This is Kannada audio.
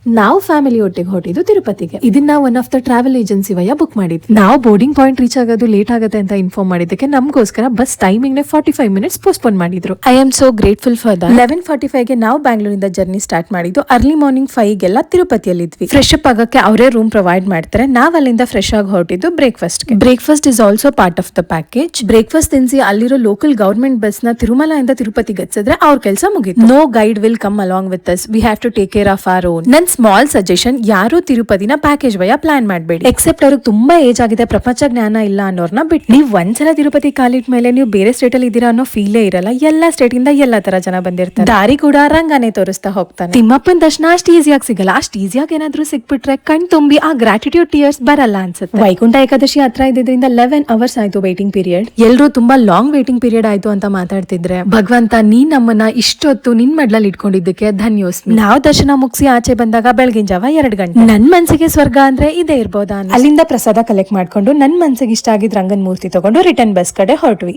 ನಾವು ಫ್ಯಾಮಿಲಿ ಒಟ್ಟಿಗೆ ಹೊಟ್ಟಿದ್ದು ತಿರುಪತಿಗೆ. ಇದನ್ನ one of the travel agency via book ಮಾಡಿದ್ವಿ. ನಾವು ಬೋರ್ಡಿಂಗ್ ಪಾಯಿಂಟ್ ರೀಚ್ ಆಗೋದು ಲೇಟ್ ಆಗುತ್ತೆ ಅಂತ ಇನ್ಫಾರ್ಮ್ ಮಾಡಿದ್ದಕ್ಕೆ ನಮಗೋಸ್ಕರ ಬಸ್ ಟೈಮಿಂಗ್ 45 ಮಿನಿಟ್ಸ್ ಪೋಸ್ಟ್ಪೋನ್ ಮಾಡಿದ್ರು. I am so grateful for that. 11:45 ಗೆ ನಾವು ಬ್ಯಾಂಗ್ಳೂರಿಂದ ಜರ್ನಿ ಸ್ಟಾರ್ಟ್ ಮಾಡಿದ್ದು. ಅರ್ಲಿ ಮಾರ್ನಿಂಗ್ 5 ಗೆಲ್ಲ ತಿರುಪತಿಯಲ್ಲಿ ಇದ್ವಿ. ಫ್ರೆಶ್ ಅಪ್ ಆಗಕ್ಕೆ ಅವರೇ ರೂಮ್ ಪ್ರೊವೈಡ್ ಮಾಡ್ತಾರೆ. ನಾವ್ ಅಲ್ಲಿಂದ ಫ್ರೆಶ್ ಆಗಿ ಹೊರಟಿದ್ದು breakfast. Breakfast is also part of the package. Breakfast ತಿನ್ಸಿ ಅಲ್ಲಿರೋ ಲೋಕಲ್ ಗವರ್ಮೆಂಟ್ ಬಸ್ ನ ತಿರುಮಲ ಇಂದ ತಿರುಪತಿ ಗಚ್ಚಿದ್ರೆ ಅವ್ರ ಕೆಲಸ ಮುಗಿತು. No guide will come along with us. We have to take care of our own. ನನ್ ಸ್ಮಾಲ್ ಸಜೆಷನ್, ಯಾರು ತಿರುಪತಿನ ಪ್ಯಾಕೇಜ್ ವಯ ಪ್ಲಾನ್ ಮಾಡಬೇಡಿ. ಎಕ್ಸೆಪ್ಟ್ ಅವ್ರಿಗೆ ತುಂಬಾ ಏಜ್ ಆಗಿದೆ, ಪ್ರಪಂಚ ಜ್ಞಾನ ಇಲ್ಲ ಅನ್ನೋರ್ನ ಬಿಟ್ಟು. ನೀವು ಒಂದ್ಸಲ ತಿರುಪತಿ ಕಾಲಿಟ್ ಮೇಲೆ ನೀವು ಬೇರೆ ಸ್ಟೇಟ್ ಅಲ್ಲಿ ಇದೀರಾ ಅನ್ನೋ ಫೀಲೇ ಇರಲ್ಲ. ಎಲ್ಲಾ ಸ್ಟೇಟ್ ಇಂದ ಎಲ್ಲಾ ತರ ಜನ ಬಂದಿರ್ತಾರೆ. ದಾರಿ ಕೂಡ ರಂಗಾನೆ ತೋರಿಸ್ತಾ ಹೋಗ್ತಾನೆ. ತಿಮ್ಮಪ್ಪನ ದರ್ಶನ ಅಷ್ಟು ಈಸಿಯಾಗಿ ಸಿಗಲ್ಲ. ಅಷ್ಟು ಈಸಿಯಾಗಿ ಏನಾದ್ರೂ ಸಿಕ್ಬಿಟ್ರೆ ಕಣ್ ತುಂಬಿ ಆ ಗ್ರಾಟಿಟ್ಯೂಡ್ ಟಿಯರ್ಸ್ ಬರಲ್ಲ ಅನ್ಸುತ್ತೆ. ವೈಕುಂಠ ಏಕಾದಶಿ ಹತ್ರ ಇದ್ದಿದ್ರಿಂದ 11 ಅವರ್ಸ್ ಆಯ್ತು ವೇಟಿಂಗ್ ಪೀರಿಯಡ್. ಎಲ್ರು ತುಂಬಾ ಲಾಂಗ್ ವೇಟಿಂಗ್ ಪೀರಿಯಡ್ ಆಯ್ತು ಅಂತ ಮಾತಾಡ್ತಿದ್ರೆ, ಭಗವಂತ ನೀನ್ ನಮ್ಮನ್ನ ಇಷ್ಟೊತ್ತು ನಿನ್ ಮಡ್ಲಲ್ಲಿ ಇಟ್ಕೊಂಡಿದ್ದಕ್ಕೆ ಧನ್ಯೋಸ್ಮಿ. ನಾವು ದರ್ಶನ ಮುಗಿಸಿ ಆಚೆ ಬಂದಾಗ ಬೆಳಗಿನ ಜಾವ 2 ಗಂಟೆ. ನನ್ ಮನ್ಸಿಗೆ ಸ್ವರ್ಗ ಅಂದ್ರೆ ಇದೇ ಇರ್ಬೋದಾ. ಅಲ್ಲಿಂದ ಪ್ರಸಾದ ಕಲೆಕ್ಟ್ ಮಾಡ್ಕೊಂಡು ನನ್ ಮನ್ಸಿಗೆ ಇಷ್ಟ ಆಗಿದ್ ರಂಗನ್ ಮೂರ್ತಿ ತಗೊಂಡು ರಿಟರ್ನ್ ಬಸ್ ಕಡೆ ಹೊರಟ್ವಿ.